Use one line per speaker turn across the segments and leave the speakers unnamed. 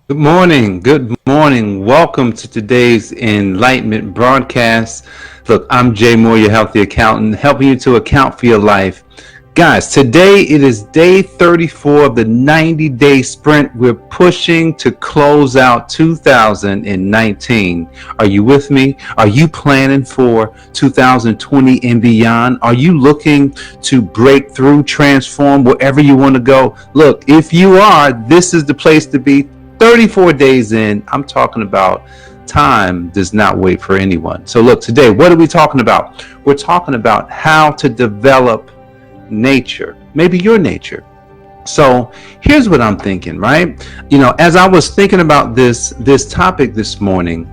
Good morning. Good morning. Welcome to today's Enlightenment broadcast. Look, I'm Jay Moore, your healthy accountant, helping you to account for your life. Guys, today it is day 34 of the 90-day sprint. We're pushing to close out 2019. Are you with me? Are you planning for 2020 and beyond? Are you looking to break through, transform wherever you want to go? Look, if you are, this is the place to be. 34 days in, I'm talking about time does not wait for anyone. So look, today, what are we talking about? We're talking about how to develop nature, maybe your nature. So here's what I'm thinking, right? As I was thinking about this topic this morning,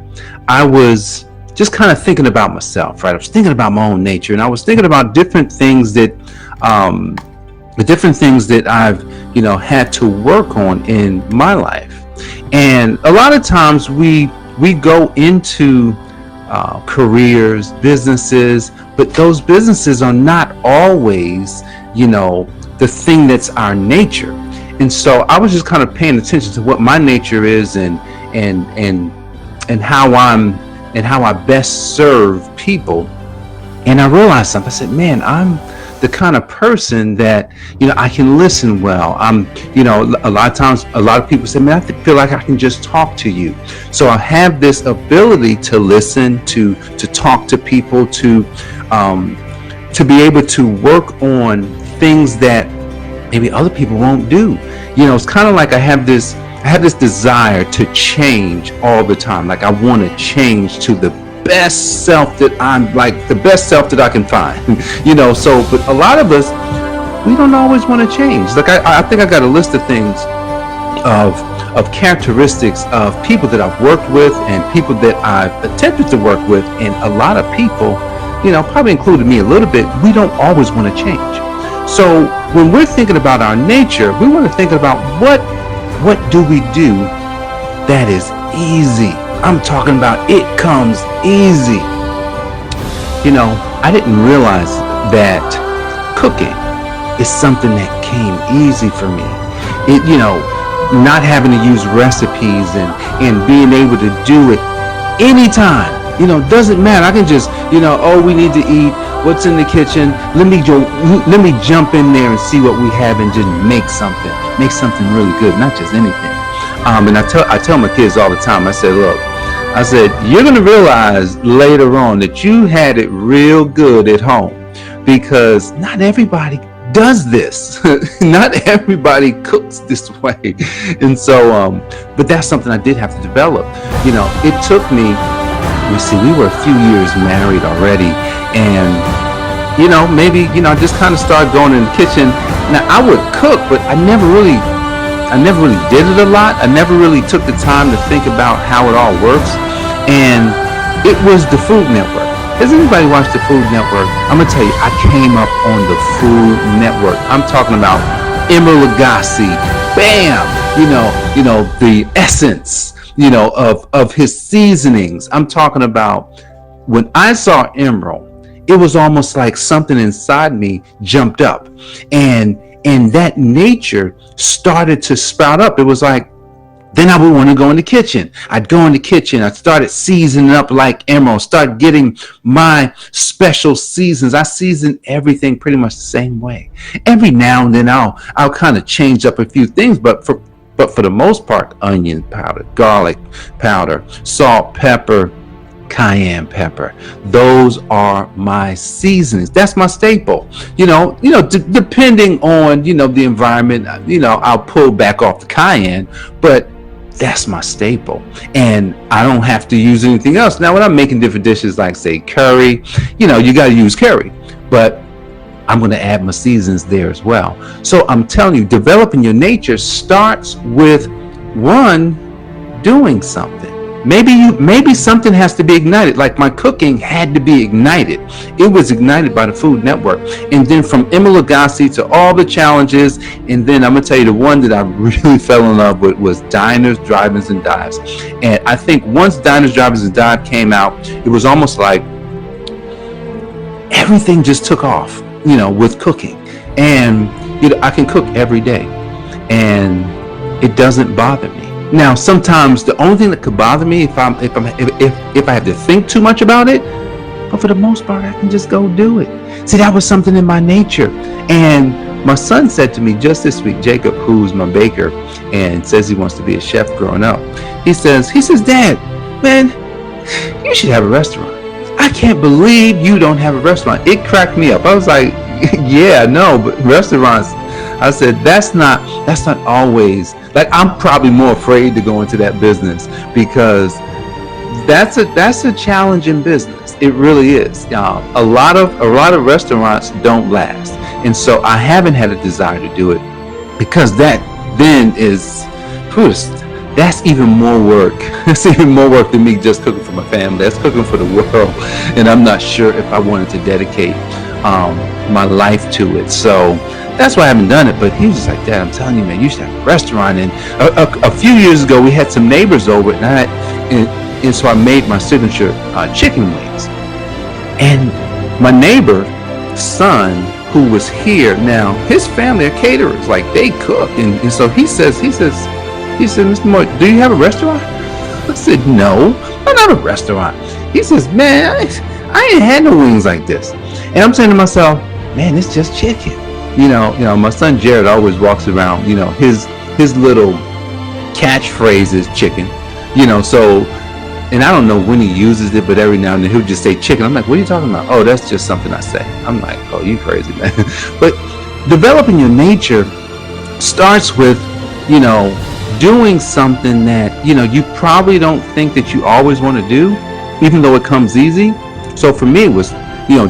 I was just kind of thinking about myself, right? I was thinking about my own nature, and I was thinking about different things that I've had to work on in my life. And a lot of times we go into careers, businesses, but those businesses are not always, the thing that's our nature. And so I was just kind of paying attention to what my nature is and how I best serve people. And I realized something. I said, man, I'm the kind of person that, I can listen well. A lot of times, a lot of people say, man, I feel like I can just talk to you. So I have this ability to listen, to talk to people, to be able to work on things that maybe other people won't do. It's kind of like I have this desire to change all the time. Like I want to change to the best self that the best self that I can find, but a lot of us, we don't always want to change. Like I think I got a list of things of characteristics of people that I've worked with and people that I've attempted to work with. And a lot of people, probably included me a little bit, we don't always want to change. So when we're thinking about our nature, we want to think about what do we do that is easy. I'm talking about it comes easy. I didn't realize that cooking is something that came easy for me. Not having to use recipes and being able to do it anytime. Doesn't matter. I can just, we need to eat. What's in the kitchen? Let me jump in there and see what we have and just make something really good, not just anything. And I tell my kids all the time. I said, you're going to realize later on that you had it real good at home, because not everybody does this. Not everybody cooks this way. And so, but that's something I did have to develop. It took me, we were a few years married already. And, maybe, I just kind of started going in the kitchen. Now I would cook, but I never really did it a lot. I never really took the time to think about how it all works. And it was the Food Network. Has anybody watched the Food Network? I'm going to tell you, I came up on the Food Network. I'm talking about Emeril Lagasse. Bam! The essence, of his seasonings. I'm talking about when I saw Emeril, it was almost like something inside me jumped up. And that nature started to sprout up. It was like, then I would want to go in the kitchen. I'd go in the kitchen. I started seasoning up like Emeril, start getting my special seasons. I season everything pretty much the same way. Every now and then I'll kind of change up a few things, but for the most part, onion powder, garlic powder, salt, pepper, cayenne pepper. Those are my seasonings. That's my staple. Depending on, the environment, I'll pull back off the cayenne, but that's my staple. And I don't have to use anything else. Now, when I'm making different dishes, like say curry, you got to use curry, but I'm going to add my seasons there as well. So I'm telling you, developing your nature starts with one, doing something. Maybe something has to be ignited. Like my cooking had to be ignited. It was ignited by the Food Network. And then from Emeril Lagasse to all the challenges. And then I'm going to tell you, the one that I really fell in love with was Diners, Drive-Ins, and Dives. And I think once Diners, Drive-Ins, and Dives came out, it was almost like everything just took off, with cooking. And I can cook every day. And it doesn't bother me. Now, sometimes the only thing that could bother me if I have to think too much about it, but for the most part, I can just go do it. See, that was something in my nature. And my son said to me just this week, Jacob, who's my baker and says he wants to be a chef growing up, he says, Dad, man, you should have a restaurant. I can't believe you don't have a restaurant. It cracked me up. I was like, yeah, no, but restaurants, I said, that's not always, like, I'm probably more afraid to go into that business because that's a challenging business. It really is. A lot of restaurants don't last. And so I haven't had a desire to do it because that then is, that's even more work. It's even more work than me just cooking for my family. That's cooking for the world. And I'm not sure if I wanted to dedicate my life to it. So that's why I haven't done it. But he was just like, Dad, I'm telling you, man, you should have a restaurant. And a few years ago, we had some neighbors over, and so I made my signature chicken wings. And my neighbor's son, who was here, now his family are caterers, like they cook, and so he said, Mr. Moore, do you have a restaurant? I said, no, I don't have a restaurant. He says, man, I ain't had no wings like this. And I'm saying to myself, man, it's just chicken. You know, my son Jared always walks around, his little catchphrase is chicken, so, and I don't know when he uses it, but every now and then he'll just say chicken. I'm like, what are you talking about? Oh, that's just something I say. I'm like, oh, you crazy, man. But developing your nature starts with, doing something that, you probably don't think that you always want to do, even though it comes easy. So for me, it was,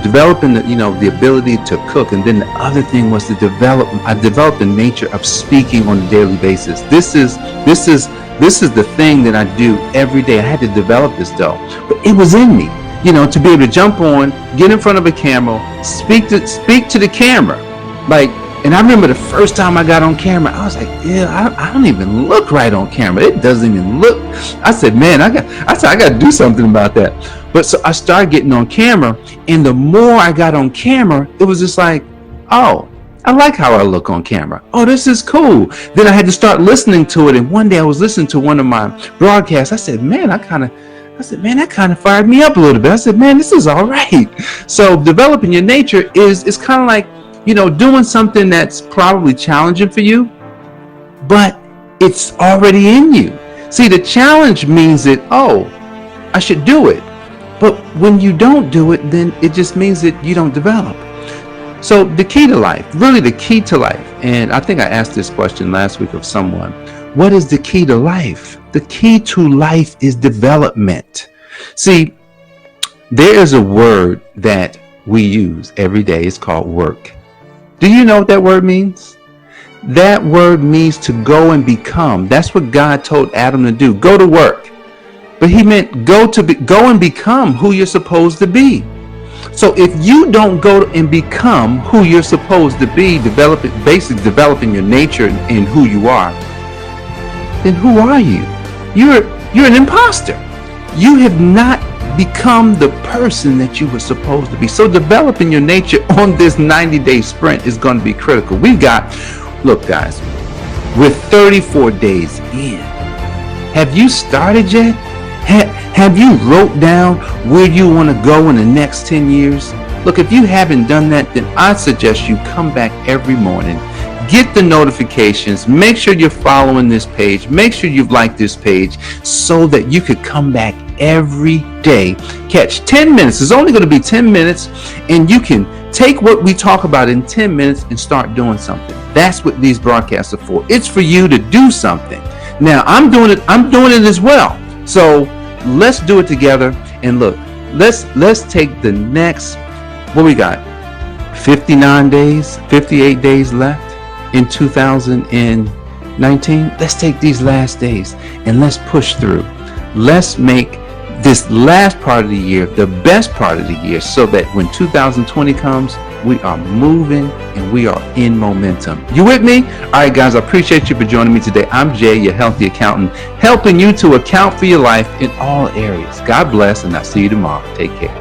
developing the ability to cook. And then the other thing was I developed the nature of speaking on a daily basis. This is the thing that I do every day. I had to develop this though, but it was in me, to be able to jump on, get in front of a camera, speak to the camera. Like, and I remember the first time I got on camera, I was like, yeah, I don't even look right on camera. It doesn't even look. I said, man, I got to do something about that. But so I started getting on camera, and the more I got on camera, it was just like, oh, I like how I look on camera. Oh, this is cool. Then I had to start listening to it. And one day I was listening to one of my broadcasts. I said, man, that kind of fired me up a little bit. I said, man, this is all right. So developing your nature is kind of like, doing something that's probably challenging for you, but it's already in you. See, the challenge means that, oh, I should do it. But when you don't do it, then it just means that you don't develop. So the key to life, really the key to life, and I think I asked this question last week of someone, what is the key to life? The key to life is development. See, there is a word that we use every day. It's called work. Do you know what that word means? That word means to go and become. That's what God told Adam to do. Go to work. But he meant go and become who you're supposed to be. So if you don't go and become who you're supposed to be, developing your nature and who you are, then who are you? You're an imposter. You have not become the person that you were supposed to be. So developing your nature on this 90-day sprint is going to be critical. Look guys, we're 34 days in. Have you started yet? Have you wrote down where you want to go in the next 10 years? Look, if you haven't done that, then I suggest you come back every morning, get the notifications, make sure you're following this page, make sure you've liked this page so that you could come back every day, catch 10 minutes. It's only going to be 10 minutes, and you can take what we talk about in 10 minutes and start doing something. That's what these broadcasts are for. It's for you to do something. Now, I'm doing it as well. So let's do it together. And look, let's take the next, what we got, 59 days, 58 days left in 2019. Let's take these last days and let's push through. Let's make this last part of the year the best part of the year, so that when 2020 comes, we are moving and we are in momentum. You with me? All right, guys, I appreciate you for joining me today. I'm Jay, your healthy accountant, helping you to account for your life in all areas. God bless, and I'll see you tomorrow. Take care.